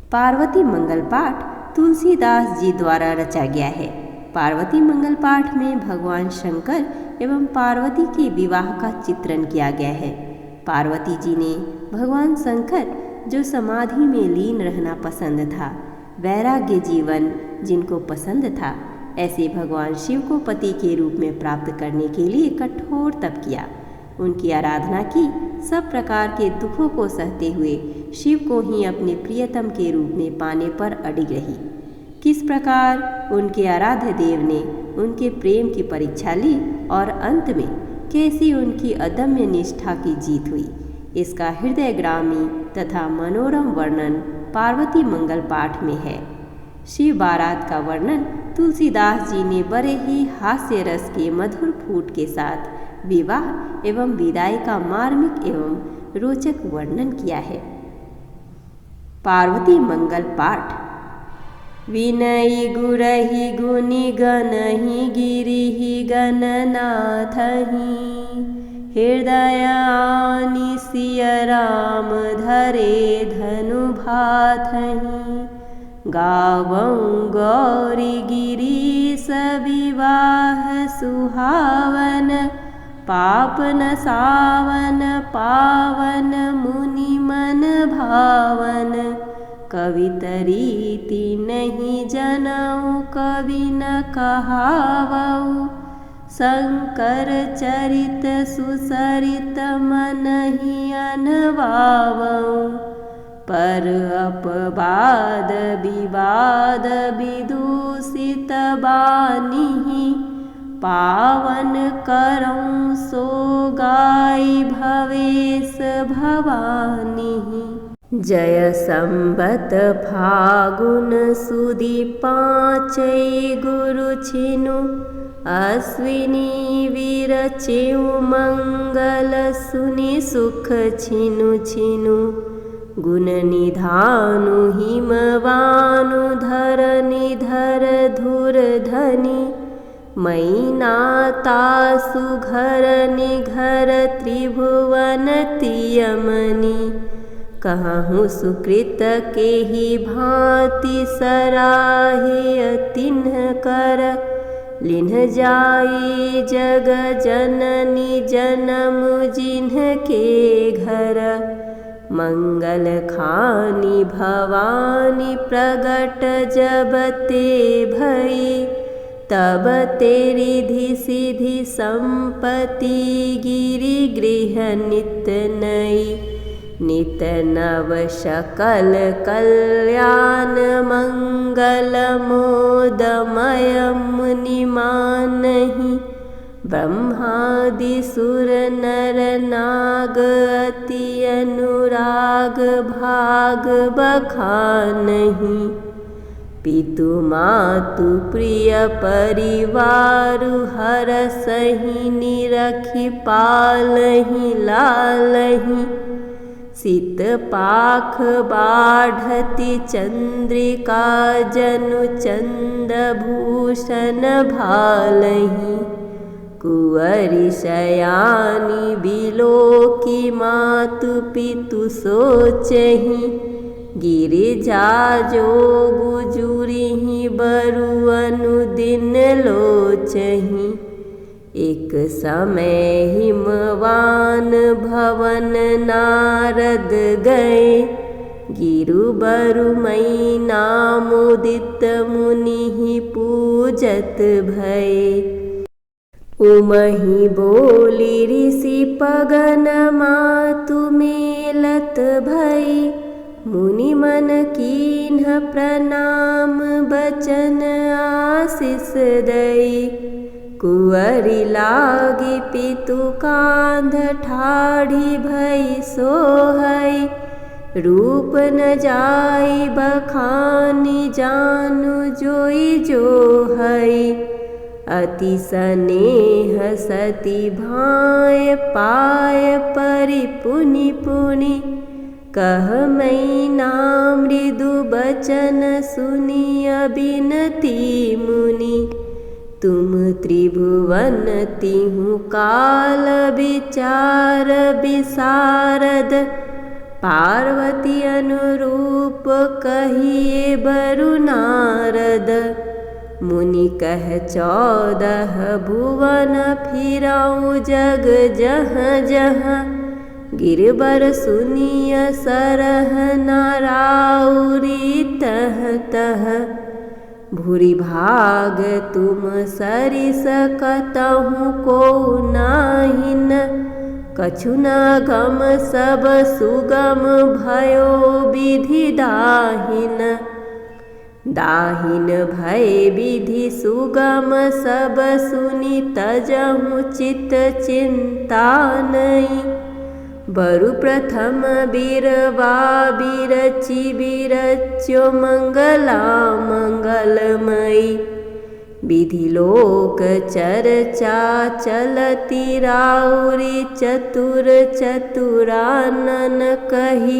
पार्वती मंगल पाठ तुलसीदास जी द्वारा रचा गया है। पार्वती मंगल पाठ में भगवान शंकर एवं पार्वती के विवाह का चित्रण किया गया है। पार्वती जी ने भगवान शंकर, जो समाधि में लीन रहना पसंद था, वैराग्य जीवन जिनको पसंद था, ऐसे भगवान शिव को पति के रूप में प्राप्त करने के लिए कठोर तप किया। उनकी आराधना की, सब प्रकार के दुखों को सहते हुए शिव को ही अपने प्रियतम के रूप में पाने पर अडिग रही। किस प्रकार उनके आराध्य देव ने उनके प्रेम की परीक्षा ली और अंत में कैसी उनकी अदम्य निष्ठा की जीत हुई, इसका हृदयग्रामी तथा मनोरम वर्णन पार्वती मंगल पाठ में है। शिव बारात का वर्णन तुलसीदास जी ने बड़े ही हास्य रस के मधुर फूट के साथ विवाह एवं विदाई का मार्मिक एवं रोचक वर्णन किया है। पार्वती मंगल पाठ। विनयी गुरहि गुनि गणहि गिरिहि गणनाथहि, हृदय आनि सिय राम धरे धनु भाथहि। गावं गौरी गिरीश विवाह सुहावन, पापन सावन पावन मुनि मन भावन। कवितरीति नहीं जनऊ कवि न कहावऊ, शंकर चरित सुसरित मन ही अनवावऊ। पर अपवाद विवाद विदूषित बानी, पावन करऊँ सो गाई भवेश भवानी। जय संबत फागुन सुदी पाँचै गुरु छिनु, अश्विनी विरचिउ मंगल सुनि सुख छिनु छिनु। गुण निधानु हिमवानु धरनि धर धुर धनि, मैनाता सुघर निघर त्रिभुवन तियमनि। कहूँ सुकृत के ही भांति सराहे तिन्ह कर, लिन्ह जाई जग जननी जन्म जिन्ह के घर। मंगल खानी भवानी प्रगट जब ते भई, तब तेरी रिधि सिधि संपत्ति गिरि गृह नित नई। नित नव सकल कल्याण मंगल मोदमय मुनि मानहि। ब्रह्मादि सुर नर नाग अति अनुराग भाग बखानहि। पितु मातु प्रिय परिवारु हरसहि निरखि पालहि लालहि। सित पाख बाढ़ति चंद्रिका जनु चंद भूषण भालहि। कुंवरी शयानी बिलोकी मातु पितु सोचहि। गिरिजा जोगु जुरिहि बरु अनुदिन लोचहि। एक समय हिमवान भवन नारद गए। गिरु बरु मैना मुदित मुनि पूजत भय। उमहि बोली ऋषि पगन मातु मेलत भई। मुनि मन कीन्ह प्रणाम बचन आशीष दई। कुंवरी लागी पितु कांध ठाढ़ी भई सोहई। रूप न जाई बखानी जानु जोई जोहई। अति स्नेह सती भाय पाय परि पुनि पुनि। कह मैना मृदु बचन सुनि अबिनती मुनि। तुम त्रिभुवन तिहु काल विचार विशारद। पार्वती अनुरूप कहिए बरु नारद, मुनि कह 14 भुवन फिरऊँ जग जहाँ जहाँ। गिरबर सुनिय सरह नाराउरी तह तह, भूरि भाग तुम सरिस कतहु को नाहिन। कछु न गम सब सुगम भयो विधि दाहिन, दाहिन भय विधि सुगम सब सुनि तजहु चित चिंता नहीं। बरु प्रथम बीरवा बिरचि बिरच्यो मंगला मंगलमयी, विधि लोक चर्चा चलती राउरी चतुर चतुरानन कही।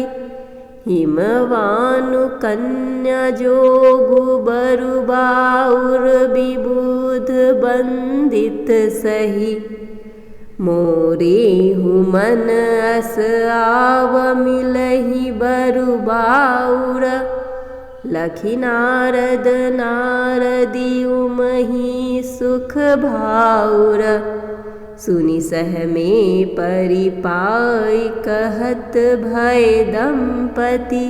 हिमवानु कन्या जोगु बरु बाउर विबुध बंदित सही। मोरे हुमन अस आव मिलहि बरु बाउर, लखी नारद नारदी उमहि सुख भाउर। सुनि सह में परिपाई कहत भय दंपति,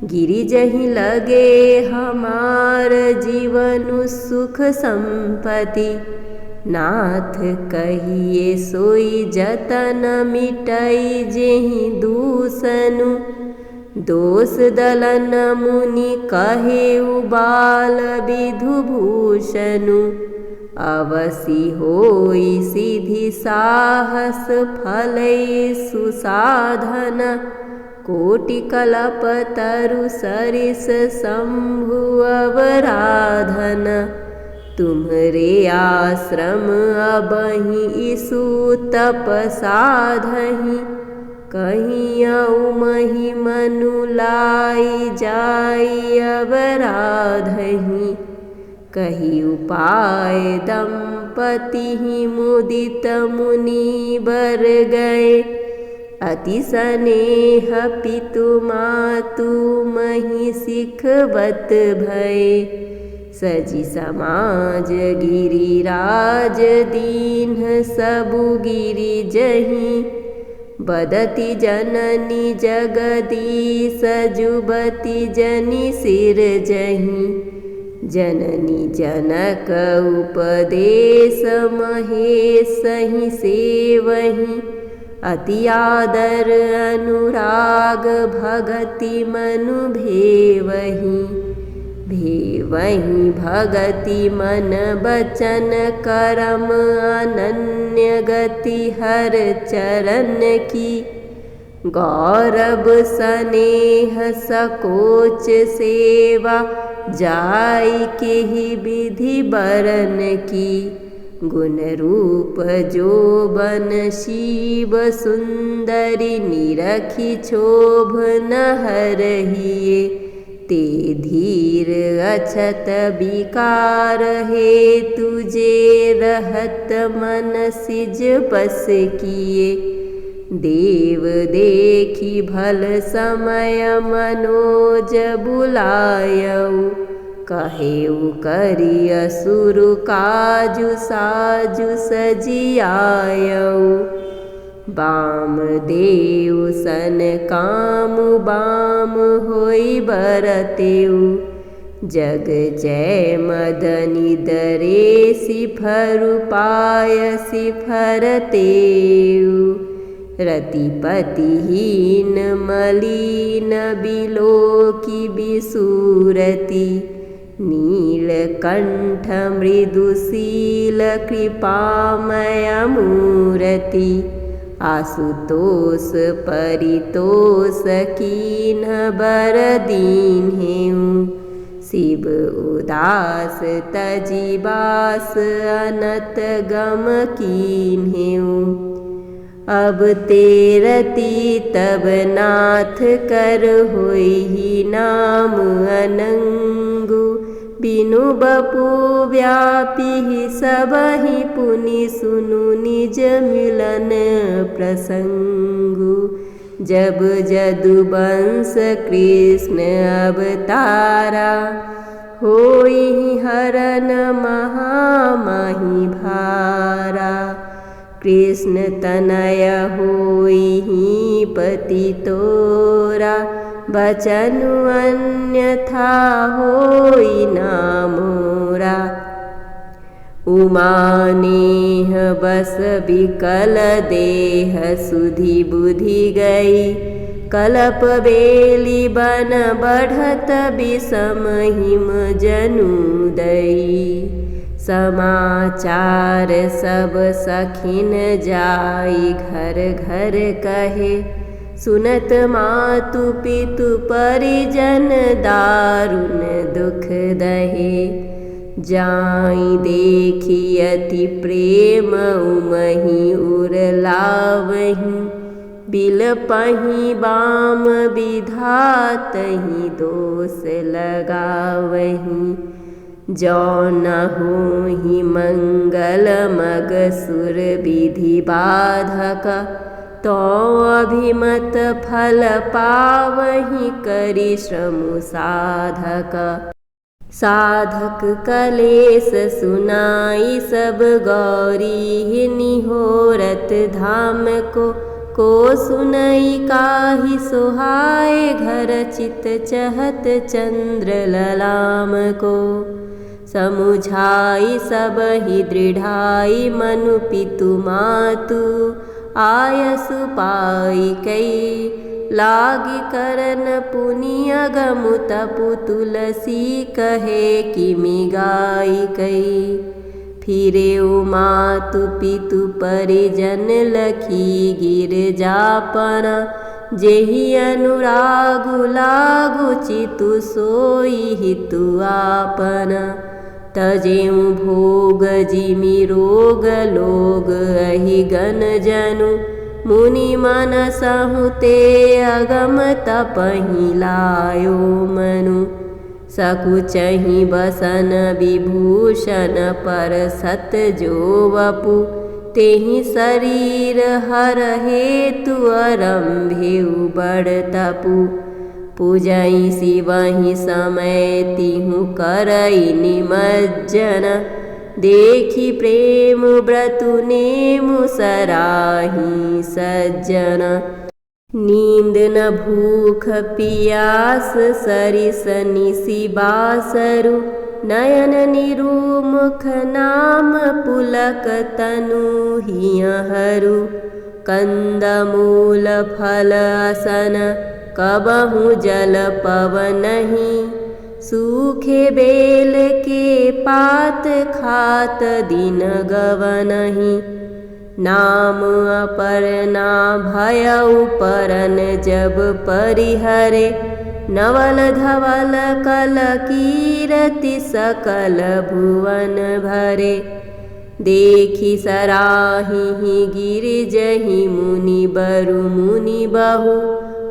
गिरि जहि लगे हमार जीवनु सुख संपति। नाथ कहिए सोई जतन मिटई जेहि दूसनु, दोष दलन मुनि कहे उबाल विधुभूषनु। अवसि होई सिद्धि साहस फलै सुसाधन, कोटि कलप तरु सरिस शंभु अवराधन। तुम्हरे आश्रम अबहि इसु तप साधहि, कहियउ महि मनु लाई जाई अवराधहि। कही उपाय दंपति मुदित मुनि बर गए, अति स्नेह पितु मातु महि सिखवत भय। सजी समाज गिरिराज दीन सबु गिरि जहीं, बदति जननी जगदीश जुबति जनि सिर जहीं। जननी जनक उपदेश महेशहि सेवहि, अति आदर अनुराग भगति मनु भेवहि। भेवहि भगति मन बचन करम अनन्य गति हर चरण की। गौरव स्नेह सकोच सेवा जाई के ही विधि बरन की। गुण रूप जोबन शिव सुंदरी निरखी क्षोभ न हरहिए। ते धीर अछत विकार हे तुझे रहत मन सिज बस किए। देव देखी भल समय मनोज बुलायऊ, कहेऊ करी असुर काजु साजु सजियायऊ। बाम देव सन काम बाम होई बरतेऊ, जग जय मदनि दरे सिफरु पाय सिफरतेऊ। रतिपतिहीन मलिन बिलोकी बिसूरति, नीलकंठ मृदुशील कृपामय मूरति। आशुतोष परितोष कीन्ह बर दीन्हेऊ, शिव उदास तजिबास अनत गम कीन्हेऊ। अब तेरती तब नाथ कर होई नाम अनंगु। बिनु बपु व्यापी सबहि पुनि सुनु निज मिलन प्रसंगु। जब जदुवंश कृष्ण अवतारा, होई हरन महामहि भारा। कृष्ण तनय होई पति तोरा, बचनु अन्यथा होई ना मोरा। उमानेह बस विकल देह, सुधि बुधि गई कलप बेली बन बढ़त विषम हिम जनु दई। समाचार सब सखिन जाई घर घर कहे, सुनत मातु पितु परिजन दारुण दुख दहे। जाई देखी अति प्रेम उमहि उरलावहीं, बिलपहि बाम विधातहि दोष लगावहीं। जौ न होहि मंगल मग सुर विधि बाधक, तो अभिमत फल पावहि करि श्रम साधक। साधक कलेस सुनाई सब गौरी, निहोरत धाम को सुनई काहि सोहाय। घर चित चहत चंद्र ललाम को, समुझाई सब ही दृढ़ाई मनु पितु मातु। आयसु पाई कई लागी करन पुनि अगमु तपु, तुलसी कहे किमि गाई कई। फिरे मातु पितु परिजन लखी गिरजापना, जेहि अनुरागु लागु चितु सोई हितु आपना। तजेऊ भोग जिमि रोग लोग अहि गण जनु, मुनि मनसहु ते अगम तपहि लायो मनु। सकुचहि बसन विभूषण पर सत जो वपु, तेहि शरीर हर हेतु अरंभेउ बड़ तपु। पूजई शिवहि समय तिहु करई निमज्जन, देखी प्रेम व्रतु नेमु सराही सज्जन। नींद न भूख पियास सरिस निसि बासरु, नयन निरुमुख नाम पुलक तनु हियहरु। कंदमूल फल असन कबहु जल पवनहि, सूखे बेल के पात खात दिन गवनहि। नाम अपर ना भयउ परन जब परिहरे, नवल धवल कल कीरति सकल भुवन भरे। देखी सराही गिरिजहि मुनि बरु मुनि बहु,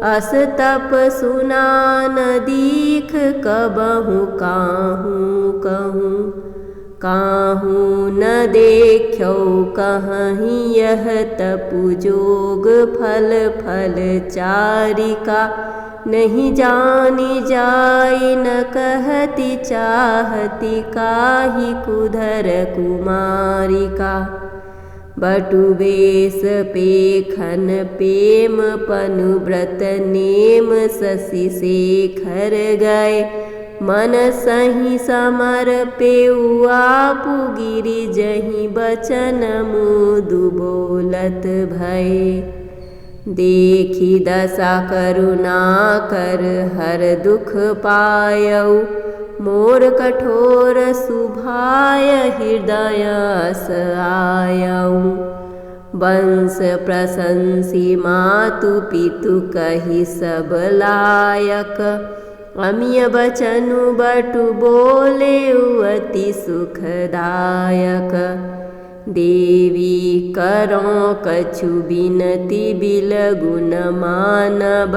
अस तप सुनान दीख कबहु काहू कहूँ। काहू न देख्यो कहीं यह तपु जोग फल फल चारिका, नहीं जानी जाय न कहती चाहती काहि कुधर कुमारिका। बटु बेस पेखन पेम पनु व्रत नेम शशि शेखर गए, मन सही समर पेउ आपु गिरिजहि बचन मुदु बोलत भय। देखी दशा करुणा कर हर दुख पायऊ, मोर कठोर सुभाय हृदय अस आयऊ। वंश प्रशंसी मातु पितु कहि सब लायक, अमिय बचनु बटु बोले अति सुखदायक। देवी करों कछु बिनती बिलगु न मानब,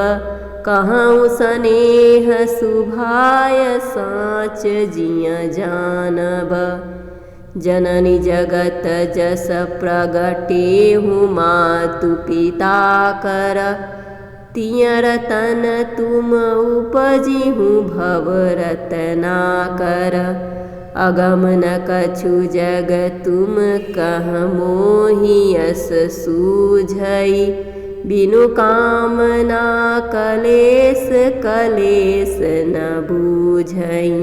कहूँ स्नेह सुभाय साँच जिय जानब। जननी जगत जस प्रगटेहु मातु पिता कर, तिय रतन तुम उपजिहु भव रत्नाकर। अगम न कछु जग तुम कह मोहि यस सूझई। बिनु कामना कलेस कलेस न बूझई।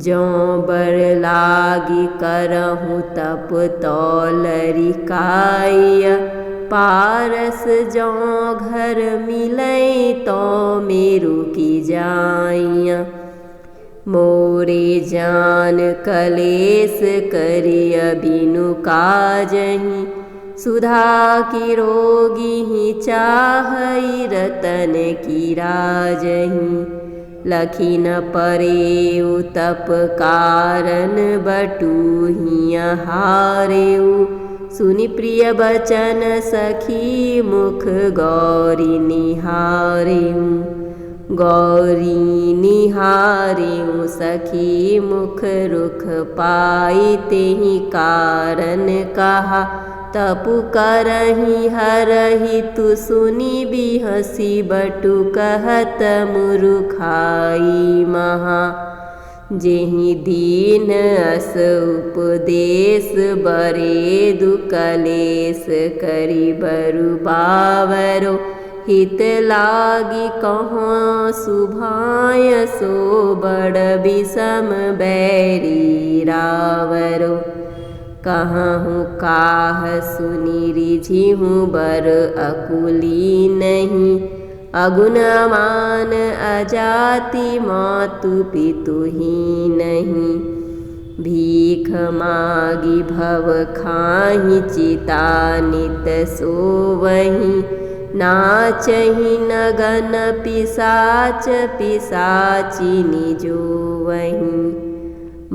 जौं बर लागी करहु तप तौलरी काया। पारस जौं घर मिलई तो मेरु की जाइया। मोरे जान कलेस करिय बिनु काजहि। सुधा की रोगी ही चाहई रतन की राजहि। लखी न परेउ तप कारण बटूहिया हारेउ। सुनि प्रिय बचन सखी मुख गौरी निहारेउ। गौरी निहारेउ सखी मुख रुख पाई तेहि कारण कहा। तपु करहि हरहि तु सुनि बिहसी बटु कहत मुरुखाई महा। जेहि दीन अस उपदेश बरेदु कलेस करि बरु बावरो। हित लागी कहाँ सुभाय सो बड़ विषम बैरी रावरो। कहूँ काह सुनि रिझिहु बर अकुली नहीं। अगुन मान अजाति मातु पितु ही नहीं। भीख मागी भव खाहि चिता नित सोवहि। नाचहि नगन पिसाच पिसाचिनी जोवहि।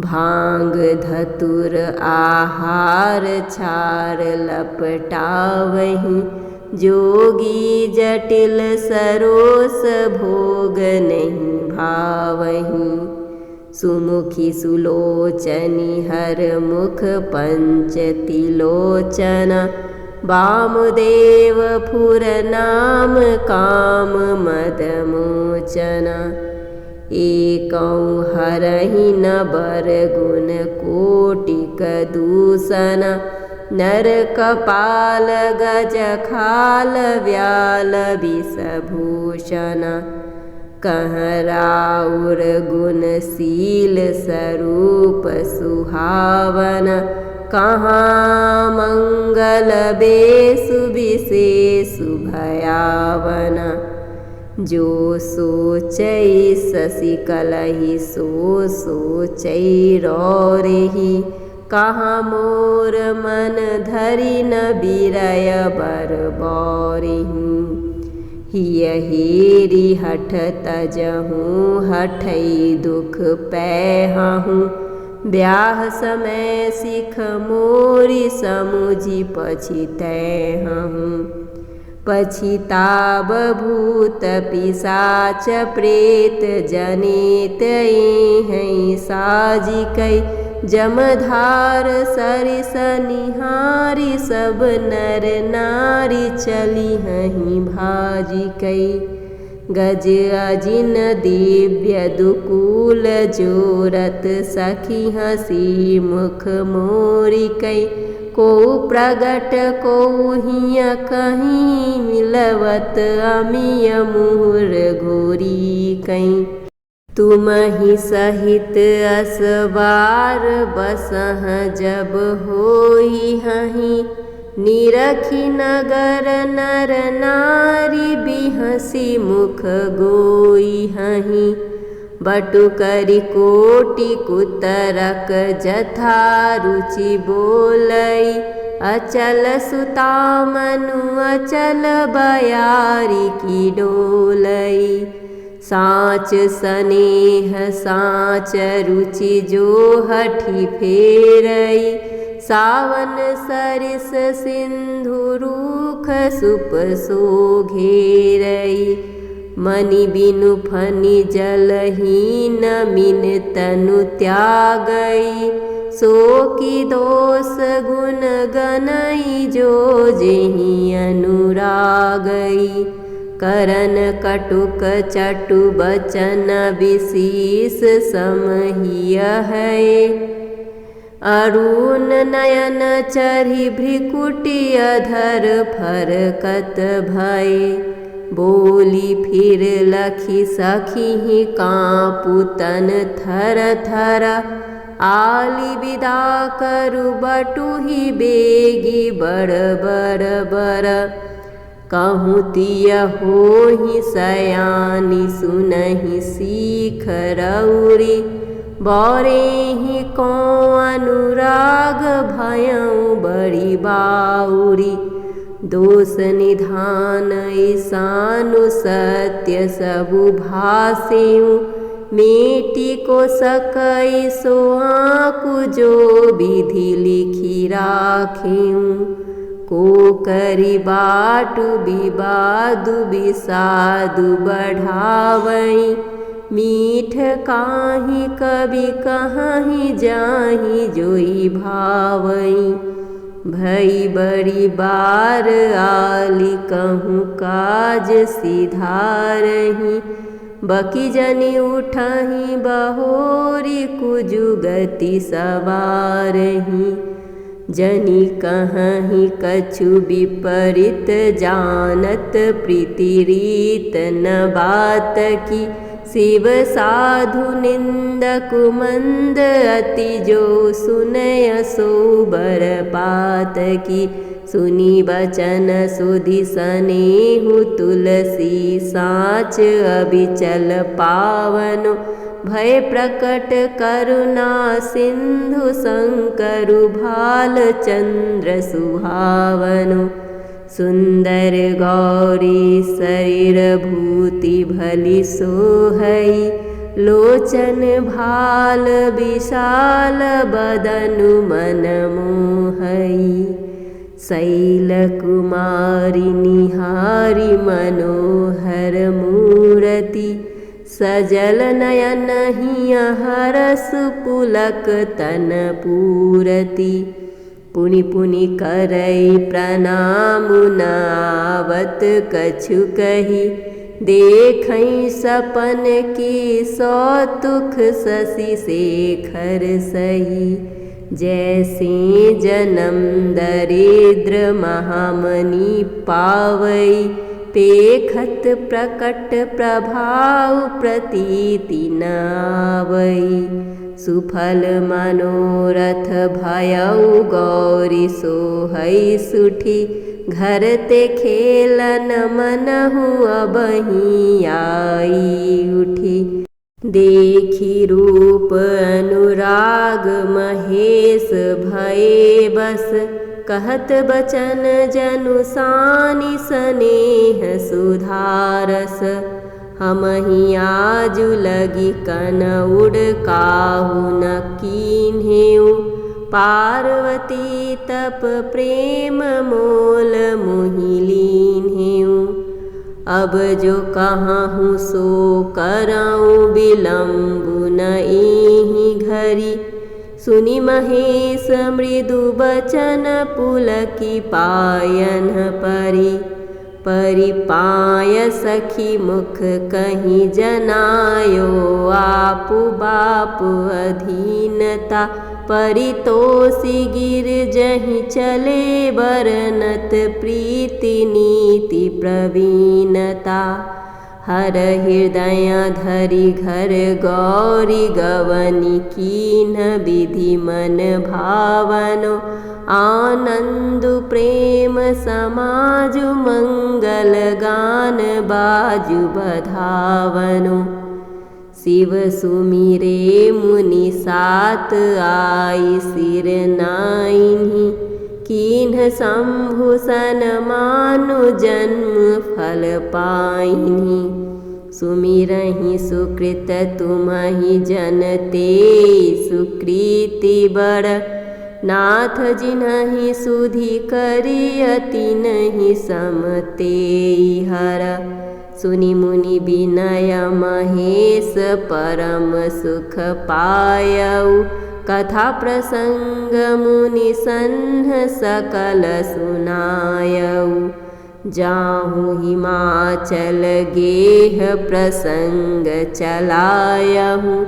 भांग धतुर आहार छार लपटावहि। जोगी जटिल सरोस भोग नहीं भावहि। सुमुखी सुलोचनी हर मुख पंच तिलोचना। वामदेव फुर नाम काम मद मोचना। एकौ हरहि न बर गुण कोटिक दूषण। नर कपाल गज खाल व्याल विषभूषण। कह राउर गुण शील स्वरूप सुहावन। कहाँ मंगल बेसु विशेषु भयावन। जो सोचई शशि कलहि सो सोचई रौरेहि। कहाँ मोर मन धरि न बिरय बर बौरेहि। हिय हेरि हठ तजहूँ हठई दुख पैहूँ। ब्याह समय सिख मोरी समुझि पछितैहूँ। पछिताब भूत पिशाच प्रेत जनित हैं साजिकै। जमधार सरिस निहारी सब नर नारी चली हहीं भाजिकै। गज अजिन दिव्य दुकूल जोरत सखी हसी मुख मोरिकै। को प्रगट को हिय कहीं मिलवत अमिय मुहुर घोरी कहीं। तुम ही सहित असबार बसह जब होई हहीं। निरखी नगर नर नारी बिहसी मुख गोई हहीं। बटुकरी कोटि कुतरक जथा रुचि बोलई। अचल सुता मनु अचल बयारी की डोलई। साँच स्नेह साँच रुचि जो हठी फेरई। सावन सरिस सिंधु रूख सुप सो घेरई। मनि बिनु फनि जलहीन मिन तनु त्यागई। सो की दोष गुण गनई जो जेहि अनुरागई। करन कटुक चटु बचन विशीष समहिय है। अरुण नयन चरि भ्रिकुटि अधर फरकत भय। बोली फिर लखी सखी काँपु तन थर थर। आली विदा करु बटुहि बेगी बड़ बड़ बड़। कहूँ तिय होहि सयानी सुनहि सीख रौरी। बौरेहि को अनुराग भयउ बड़ी बाउरी। दोष निधान ईशानु सत्य सबु भासेउ। मेटी को सकई सो आँकु जो विधि लिखी राखेउ। को करी बाटु विवादु विषादु बढ़ावई। मीठ काहि कवि कहीं जाहि जोई भावई। भई बड़ी बार आली कहूँ काज सिधारही। बकी जनी उठही बहोरी कुजुगति सवारही। जनी कहहीं कछु विपरीत जानत प्रीति रीत न बात की। शिव साधु निंदक मंद अति जो सुनय सो बर पात की। सुनी बचन सुधि सनेहु तुलसी साच अबिचल पावनो। भय प्रकट करुणा सिंधु शंकरु भाल चंद्र सुहावनो। सुंदर गौरी शरीर भूति भली सोहई। लोचन भाल विशाल बदनु मन मोहई। शैल कुमारी निहारी मनोहर मूरति। सजल नयन हिय हरस पुलक तन पूरति। पुनि पुनि करई प्रणाम नावत कछु कही। देखई सपन की सौतुख शशि शेखर सही। जैसे जन्म दरिद्र महामनि पावई। पेखत प्रकट प्रभाव प्रतीति न आवई। सुफल मनोरथ भयउ गौरी सोहई सुठी। घर ते खेलन मनहु अबहि आई उठी। देखी रूप अनुराग महेश भये बस। कहत बचन जनु सानि स्नेह सुधारस। हमहि आजु लगी कन उड़ काहू न कीन्हेउ। पार्वती तप प्रेम मोल मुहि लीन्हेउ। अब जो कहूँ सो करऊँ विलम्बु न एहि घरी। सुनि महेश मृदु बचन पुलकी पायन परी। परिपाय सखी मुख कहीं जनायो। आपु बापु अधीनता परितोषी गिर जहीं चले। बरनत प्रीति नीति प्रवीणता। हर हृदय धरि घर गौरी गवनी कीन विधि मन भावनो। आनंदु प्रेम समाजु मंगल गान बाजु बधावनो। शिव सुमिरे मुनि सात आई सिर नाइन्हि। कीन्ह शंभु सन मानु जन्म फल पाइन्हि। सुमिरहि सुकृत तुम्हि जनते सुकृति बड़। नाथ जिन्हि सुधि करी अति नहीं समते हर। सुनि मुनि विनय महेश परम सुख पायउ। कथा प्रसंग मुनि सन्ह सकल सुनायउ। जाहूँ हिमाचल गेह प्रसंग चलायहूँ,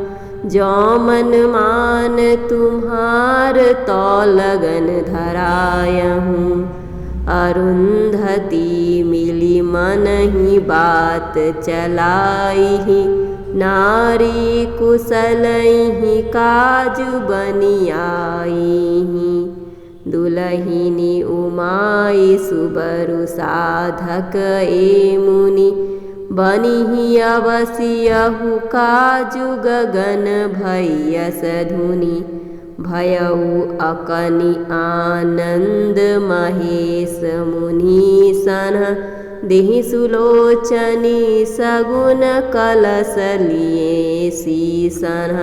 जो मन मान तुम्हार तो लगन धरायहूँ। अरुंधति मिली मन ही बात चलाई, नारी कुशलहि काजु बनियाई। दुलहिनी उमाई सुबरु साधक ए मुनि, बनिहि अवसियहु काजु गगन भयस धुनि। भयउ अकनि आनंद महेश मुनि सन, देहि सुलोचनी सगुन कलश लिए सीसन।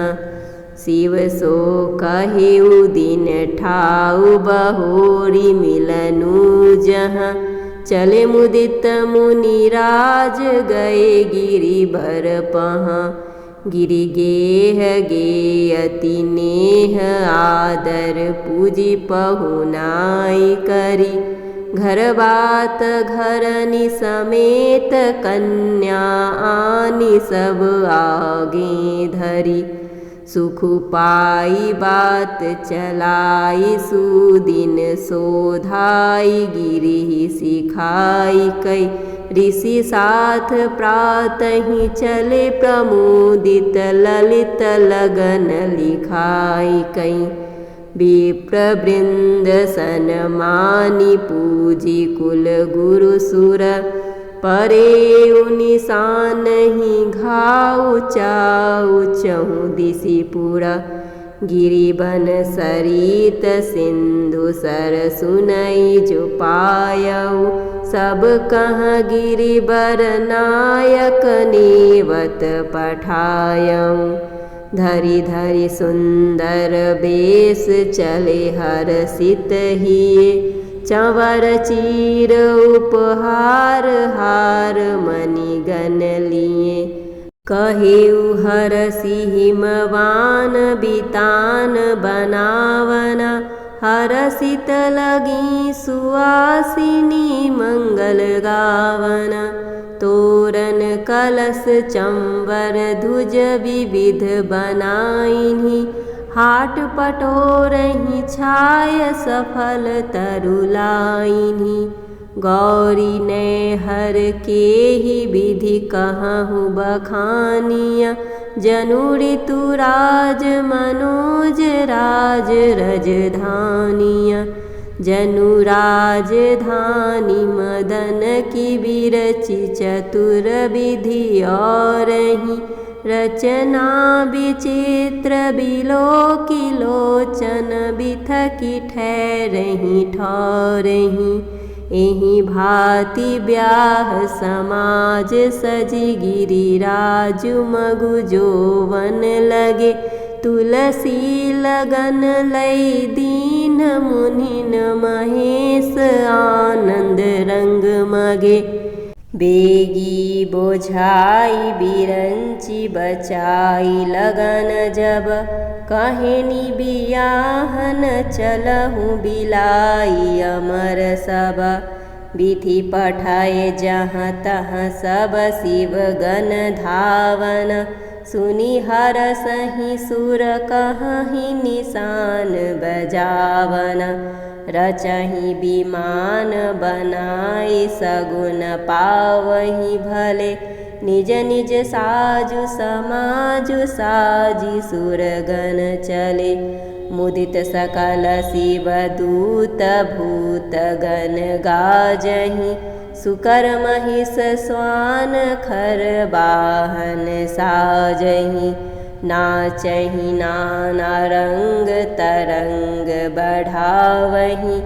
शिव सो कहेउ दिन ठाउ बहोरी मिलनु जहाँ, चले मुदित मुनि राज गए गिरि बर पहाँ। गिरि गेह गेयति नेह आदर पूजी पहुनाई करी, घर बात घरनि समेत कन्या आनी सब आगे धरी। सुख पाई बात चलाई सुदिन सोधाई, गिरि सिखाई कई ऋषि साथ प्रातहि चले प्रमुदित ललित लगन लिखाई कई। विप्र वृंद सनमानी पूजी कुल गुरु सुर, परे निशानहि घाउ चाउ चहु दिशि पुरा। गिरिबन सरित सिंधु सर सुनई जो पायऊ, सब कहाँ गिरिबर नायक नेवत पठायऊ। धरि धरि सुंदर बेश चले हरषित हिये, चंवर चीर उपहार हार मणिगन लिए। कहेउ हरषि हिमवान बितान बनावना, हरषित लगी सुआसिनी मंगल गावना। तोरण कलश चंवर ध्वज विविध बनाइन्हि, हाट पटोरहि छाय सफल तरुलाइन्हि। गौरी ने हर के ही विधि कहूँ बखानिया, जनु ऋतुराज मनोज राज रजधानिया। जनु राजधानी मदन की बिरचि चतुर विधि और ही, रचना विचित्र बिलोकी लोचन बिथकी ठहरही ठौरही। एहि भांति ब्याह समाज सजी गिरिराजु मगु जोवन लगे। तुलसी लगन लई दीन मुनिन महेश आनंद रंग मगे। बेगी बोझाई बिरंची बचाई लगन जब, कहनी बियाहन चलहु बिलाई अमर सब। विधि पठाए जहाँ तहाँ सब शिव गण धावन, सुनि हरषहि सुर कहहि निशान बजावन। रचहि विमान बनाई सगुन पावहि भले, निज निज साजु समाजु साजी सुरगण चले। मुदित सकल शिव दूत भूत गण गाजहि, सुकर महिष स्वान खर वाहन साजहि। नाचहि नाना रंग तरंग बढ़ावहि,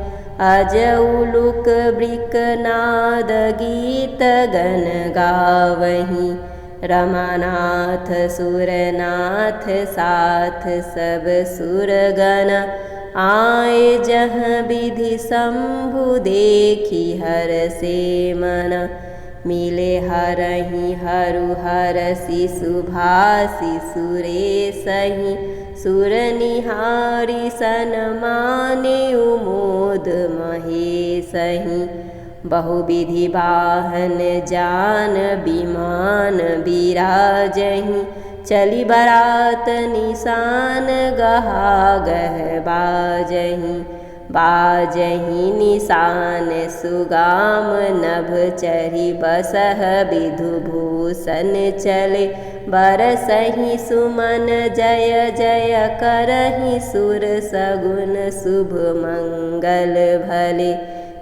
अज उलुक बृक नाद गीत गण गावहि। रमानाथ सुरनाथ साथ सब सुरगण, आए जहाँ विधि शंभु देखी हर से मन। मिले हरहि हरु हरषि सुभाषि सुरेशहि, सुर निहारी सन माने उमोद महेशहि। बहुविधि वाहन जान विमान बिराजहीं, चली बरात निशान गहा गह बाजहीं। बाजहीं निशान सुगाम नभ चरी बसह विधुभूषण चले, बरसहीं सुमन जय जय करहीं सुर सगुन शुभ मंगल भले।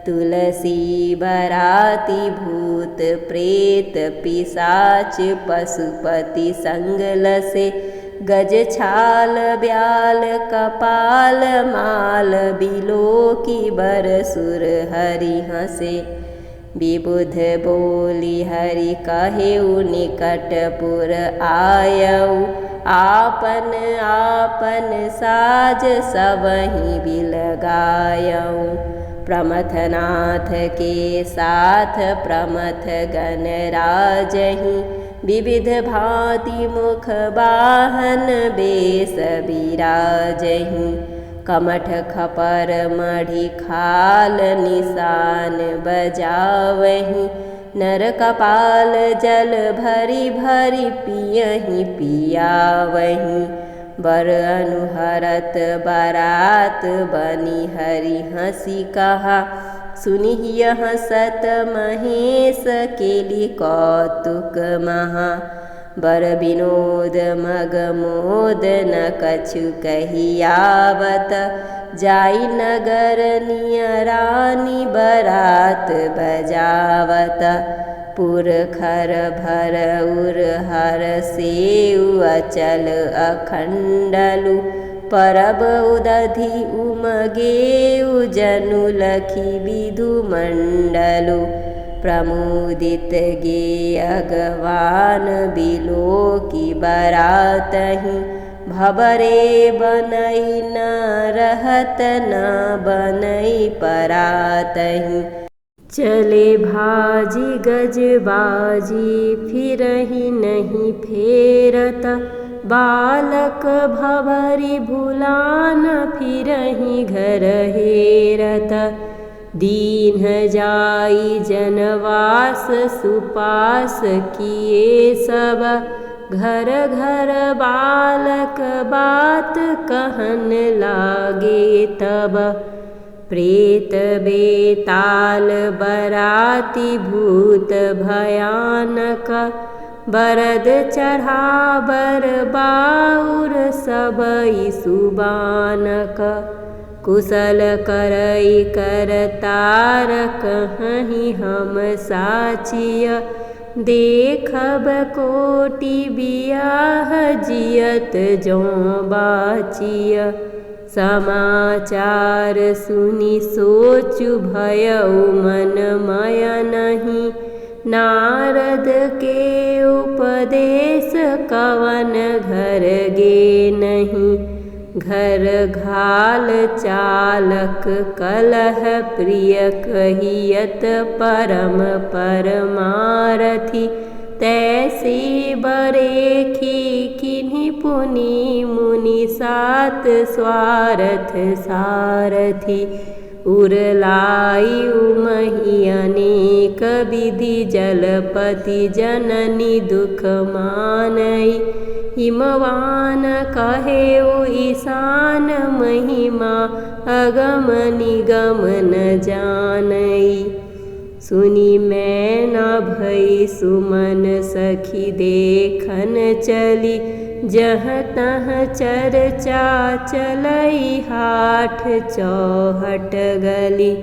तुलसी बराती भूत प्रेत पिशाच पशुपति संग लसे, गज छाल ब्याल कपाल माल बिलोकी बरसुर हरि हंसे। विबुध बोली हरि कहेउ निकटपुर आयऊ, आपन आपन साज सबहि बिलगायऊ। प्रमथनाथ के साथ प्रमथ गण राजहीं, विविध भांति मुख वाहन बेस बिराजहीं। कमठ खपर मढ़ी खाल निशान बजावहीं, नर कपाल जल भरी भरी पियहीं पियावहीं। बर अनुहरत बरात बनी हरि हंसी कहा, सुनिहि हंसत महेश केली कौतुक महा। बर विनोद मग मोद न कछु कहियावत, जाई नगर नियरानी बरात बजावत। पुरखर भर उर हर सेउ अचल अखंडलु, परब उदधि उमगेउ जनु लखी विधु मंडलु। प्रमुदित गे अगवान बिलोकी बरातहीं, भबरे बनई न रहत न बनई परातहीं। चले भाजी गजबाजी फिरहि नहीं फेरत, बालक भवरी भुलान फिरहि घर हेरत। दीन जाई जनवास सुपास किए सब, घर घर बालक बात कहन लागे तब। प्रेत बेताल बराती भूत भयानक, बरद चढ़ाबर बाउर सबई सुबानक। कुशल करई करतार कहहीं हम साचिय, देखब कोटि बियाह जियत जों बाचिय। समाचार सुनि सोचु भयउ मन मय नहीं, नारद के उपदेश कवन घर गे नहीं। घर घाल चालक कलह प्रिय कहियत परम परमारथी, तैसी बरेखी किन्हीं पुनि मुनि सात स्वार्थ सारथी। उरलाई उमहि अनेक विधि जलपति जननी दुख मानई, हिमवान कहेउ ईशान महिमा अगम निगम न जानई। सुनी मैं न भई सुमन सखी देखन चली, जहाँ तहाँ चर्चा चलई हाठ चौहट गली।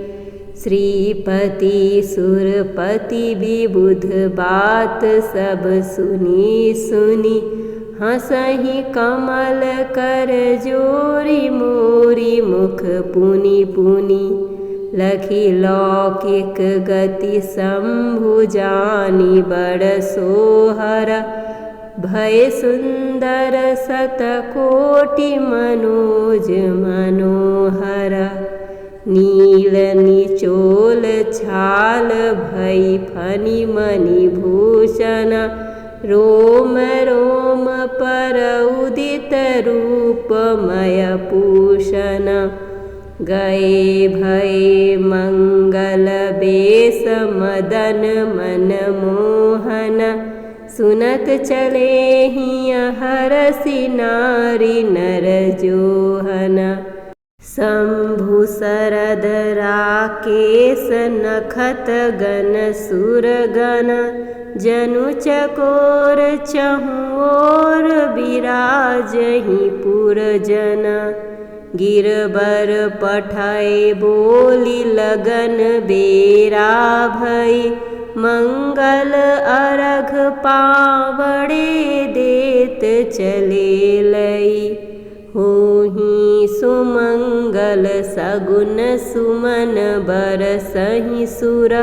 श्रीपति सुरपति विबुध बात सब सुनी सुनी, हंसहि कमल कर जोरी मोरी मुख पुनि पुनि। लखी लौकिक गति शंभु जानी बड़ सोहर, भय सुंदर शतकोटि मनोज मनोहर। नील निचोल छाल भई फनि मणि भूषण, रोम रोम पर उदित रूपमय पूषण। गए भये मंगल बेश समदन मन मोहन, सुनत चले हिय हरसि नारी नर जोहन। शंभु शरद राकेश नखत गण सुरगण, जनु चकोर चहुँ ओर बिराजहि पुरजन। गिरबर पठय बोली लगन बेरा भई, मंगल अर्घ पावड़े देत चले लई। होहि सुमंगल सगुन सुमन बरसहि सुर,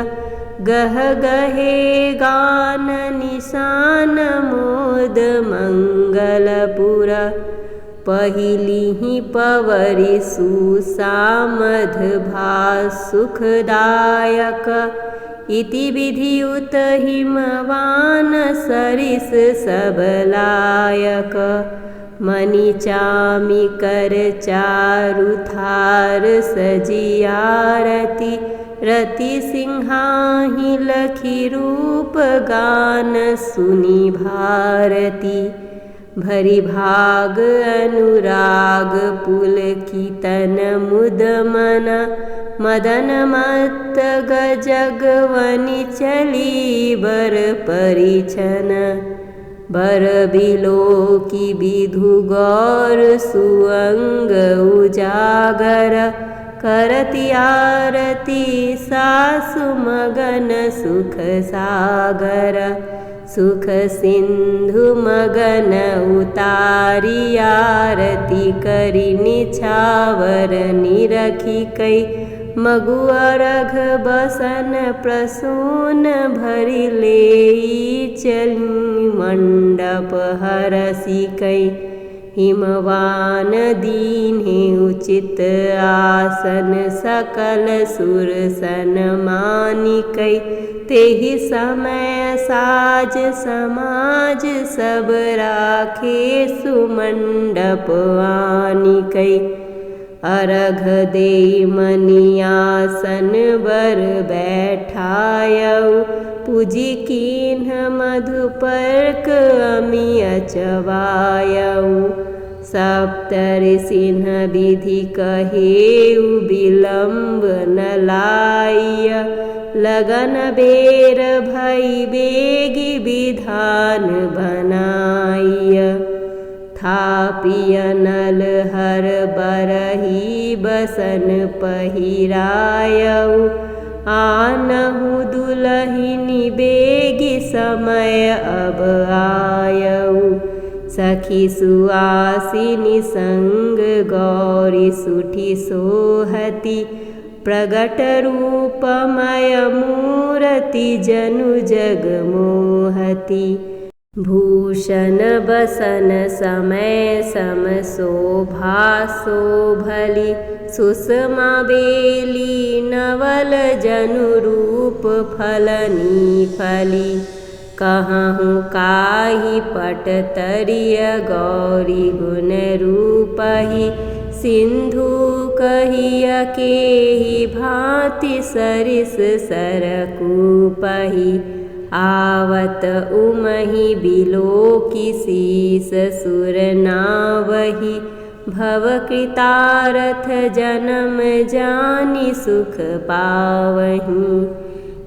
गह गहे गान निशान मोद मंगलपुर। पहिलिहि पवरि सुसामध भा सुखदायक, इति विधियुत हिमवान सरिस सबलायक। मणि चामी कर चारु थार सजियारती, रति सिंहाहि लखी रूप गान सुनि भारती। भरि भाग अनुराग पुलकितन मुद मन, मदन मत्त गजगवनि चली बर परिछन। बर बिलोकी विधु गौर सुअंग उजागर, करति आरती सासु मगन सुख सागर। सुख सिंधु मगन उतारी आरती करि निछावर निरखी कई। मगुआ रघ बसन प्रसून भरि लेई चली मंडप हरसि कई। हिमवान दीन्हे उचित आसन सकल सुर सन्मानि कई। तेहि समय साज समाज सब राखे सुमंडप आनि कई। अर्घ देई मनियासन बर बैठायऊ, पूजी कीन्ह मधुपर्क अमिय चबायऊ। सप्तऋषिन्ह विधि कहेउ विलम्ब न लाइय, लगन बेर भई बेगी विधान बनाइय। थापिय नल हर बरही बसन पहिरायऊ, आनहु दुलहिनी बेगी समय अब आयऊ। सखी सुआसिनी संग गौरी सुठी सोहती, प्रगट रूपमय मूरति जनु जग मोहती। भूषण बसन समय सम शोभा शोभली, सुषमा बेली नवल जनु रूप फलनी फली। कहूँ काही पट तरिय गौरी गुण रूपहि, सिंधु कहिय केहि भांति सरिस सरकूपहि। आवत उमहि बिलोकी शीस सुर नावहि, भव कृतारथ जन्म जानि सुख पावहि।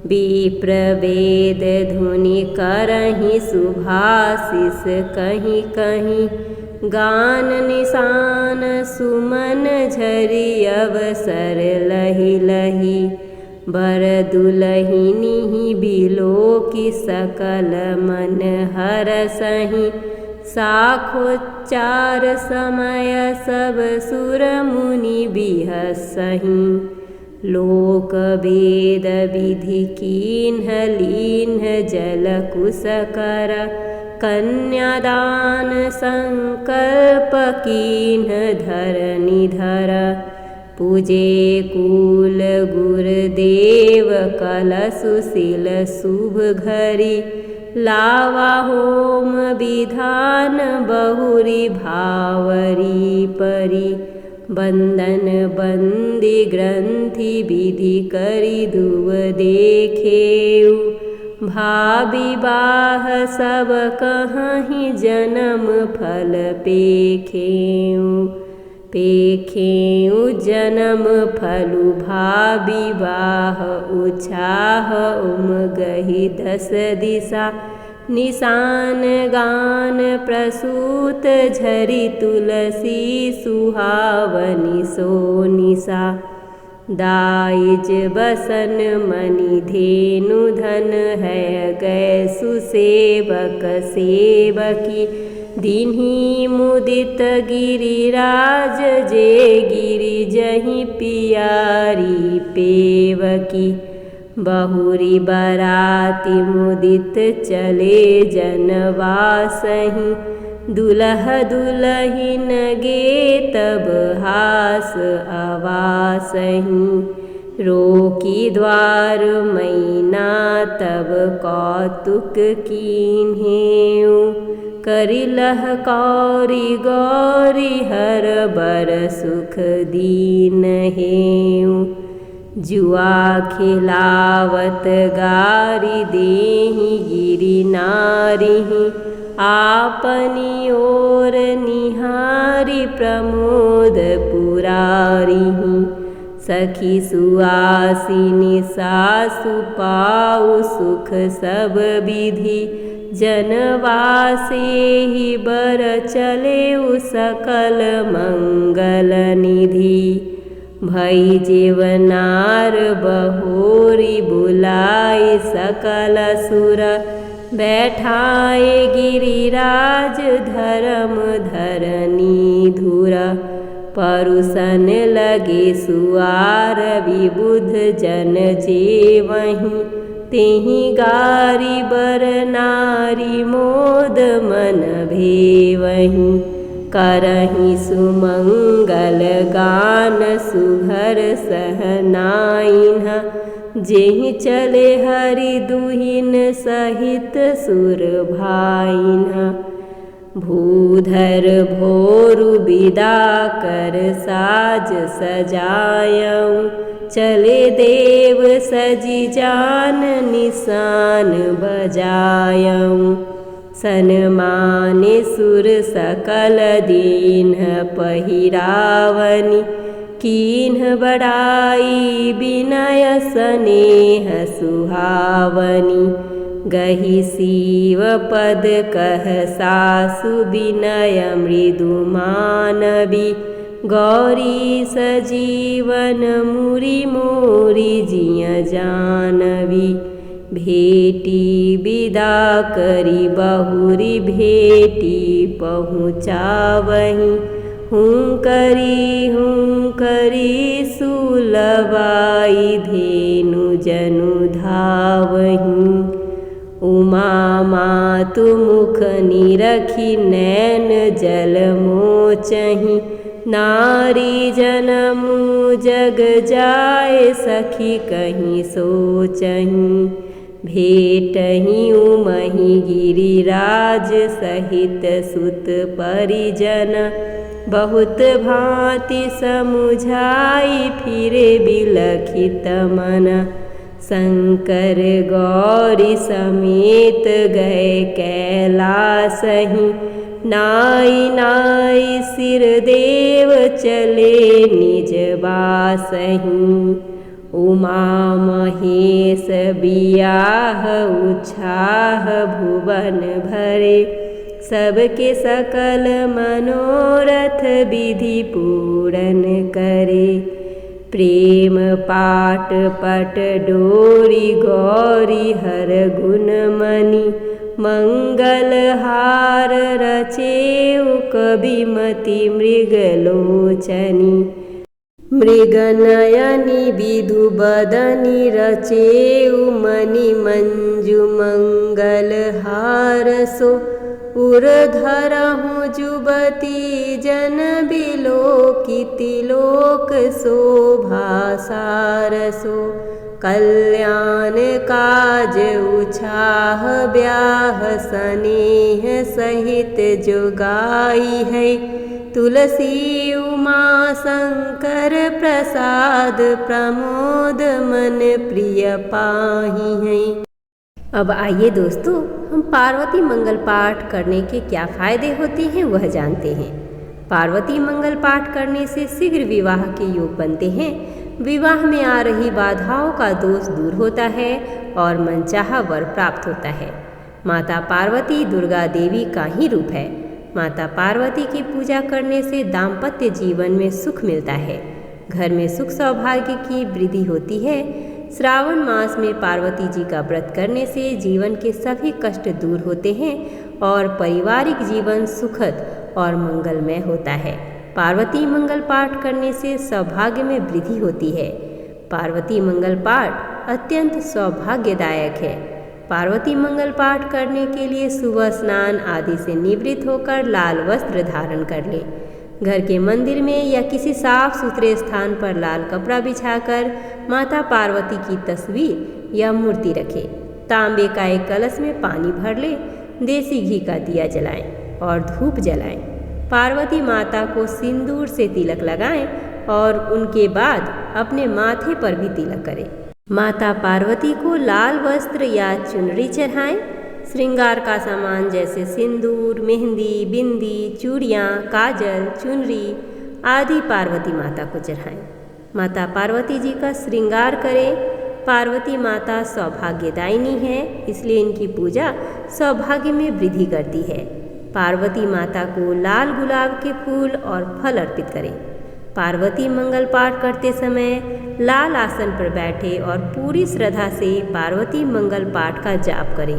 विप्र वेद धुनि करहि सुभाषिष कहीं कहीं, गान निशान सुमन झरि अवसर लहि लहि। बर दुलहिनी बिलोकी सकल मन हरसहि, साखोच्चार समय सब सुर मुनि बिहसहि। लोक वेद विधि कीन्ह लीन्ह जल कुश कर, कन्यादान संकल्प कीन्ह धरनी धर। पूजे कुल गुरुदेव कलशुशील शुभ घरी, लावा होम विधान बहुरी भावरी परी। बंधन बंदी ग्रंथि विधि करि धुव देखेऊ। भावी बाह सब कहीं जन्म फल पेखेऊ जन्म फलु भावी बाह उछाह उमगहि 10 दिशा। निशान गान प्रसूत झरी तुलसी सुहावनी सोनिसा। दाइज बसन मणि धेनु धन है गए सुसेवक सेवकी। दीन्ही मुदित गिरिराज जे गिरि जहीं पियारी पेवकी। बहुरी बराती मुदित चले जनवासहीं। दुल्ह दुल्हिन गे तब हास आवासहीं। रोकी द्वार मैना तब कौतुक कीन्हेऊ। करिलह कौरी गौरी हर बर सुख दीन हेऊ। जुआ खिलावत गारी देहि गिरि नारिहि। आपनी ओर निहारी प्रमोद पुरारिहि। सखी सुआसिनी सासु पाऊ सुख सब विधि। जनवासे ही बर चलेऊ सकल मंगल निधि। भई जीवनार बहोरी बुलाई सकल सुर। बैठाए गिरिराज धर्म धरनी धुर। परुसन लगे सुआर विबुध जन जेवहीं। तेहि गारी बर नारी मोद मन भेवहीं। करहीं सुमंगल गान सुघर सहनाइन्हा। जेहि चले हरि दुहिन सहित सुर भाइन्हा। भूधर भोरु विदा कर साज सजायऊँ। चले देव सजी जान निशान बजायऊँ। सन्माने सुर सकल दीन्ह पहिरावनी। कीन्ह बड़ाई विनय स्नेह सुहावनी। गहि शिव पद कह सासु विनय मृदु मानवी। गौरी सजीवन मुरी मोरी जिय जानवी। भेटी विदा करी बहुरी भेटी पहुँचावहीं। हूँ करी सुलवाई धेनु जनु धावहीं। उमा मातु मुख निरखी नैन जल मोचहीं। नारी जनमु जग जाए सखी कहीं सोचहीं। भेटहीं उमहि गिरिराज सहित सुत परिजन। बहुत भांति समुझाई फिरे बिलखित मन। शंकर गौरी समेत गए कैलासहीं। नाई नाई सिर देव चले निज बासहीं। उमा महेश बियाह उछाह भुवन भरे। सबके सकल मनोरथ विधि पूरन करे। प्रेम पाट पट डोरी गौरी हर गुण मणि। मंगल हार रचेऊ कविमति मृगलोचनी। मृगनयनी विधु बदनी रचेऊ मणि मंजु मंगल हार सो। उर्धरहु जुबती जन बिलोकिति लोक शोभा सारसो। कल्याण काज उछाह ब्याह स्नेह सहित जो गाई है। तुलसी उमा शंकर प्रसाद प्रमोद मन प्रिय पाही हैं। अब आइए दोस्तों, हम पार्वती मंगल पाठ करने के क्या फायदे होते हैं वह जानते हैं। पार्वती मंगल पाठ करने से शीघ्र विवाह के योग बनते हैं। विवाह में आ रही बाधाओं का दोष दूर होता है और मनचाहा वर प्राप्त होता है। माता पार्वती दुर्गा देवी का ही रूप है। माता पार्वती की पूजा करने से दाम्पत्य जीवन में सुख मिलता है, घर में सुख सौभाग्य की वृद्धि होती है। श्रावण मास में पार्वती जी का व्रत करने से जीवन के सभी कष्ट दूर होते हैं और पारिवारिक जीवन सुखद और मंगलमय होता है। पार्वती मंगल पाठ करने से सौभाग्य में वृद्धि होती है। पार्वती मंगल पाठ अत्यंत सौभाग्यदायक है। पार्वती मंगल पाठ करने के लिए सुबह स्नान आदि से निवृत्त होकर लाल वस्त्र धारण कर लें। घर के मंदिर में या किसी साफ सुथरे स्थान पर लाल कपड़ा बिछाकर माता पार्वती की तस्वीर या मूर्ति रखें। तांबे का एक कलश में पानी भर लें, देसी घी का दिया जलाएं और धूप जलाएं। पार्वती माता को सिंदूर से तिलक लगाएं और उनके बाद अपने माथे पर भी तिलक करें। माता पार्वती को लाल वस्त्र या चुनरी चढ़ाएं। श्रृंगार का सामान जैसे सिंदूर, मेहंदी, बिंदी, चूड़ियाँ, काजल, चुनरी आदि पार्वती माता को चढ़ाएं। माता पार्वती जी का श्रृंगार करें। पार्वती माता सौभाग्यदायिनी है, इसलिए इनकी पूजा सौभाग्य में वृद्धि करती है। पार्वती माता को लाल गुलाब के फूल और फल अर्पित करें। पार्वती मंगल पाठ करते समय लाल आसन पर बैठे और पूरी श्रद्धा से पार्वती मंगल पाठ का जाप करें।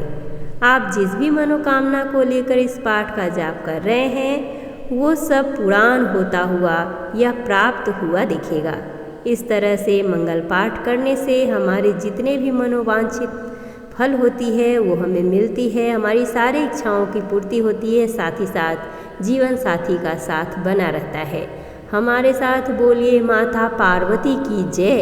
आप जिस भी मनोकामना को लेकर इस पाठ का जाप कर रहे हैं वो सब पुराण होता हुआ या प्राप्त हुआ दिखेगा। इस तरह से मंगल पाठ करने से हमारे जितने भी मनोवांछित फल होती है वो हमें मिलती है। हमारी सारी इच्छाओं की पूर्ति होती है, साथ ही साथ जीवन साथी का साथ बना रहता है। हमारे साथ बोलिए माता पार्वती की जय।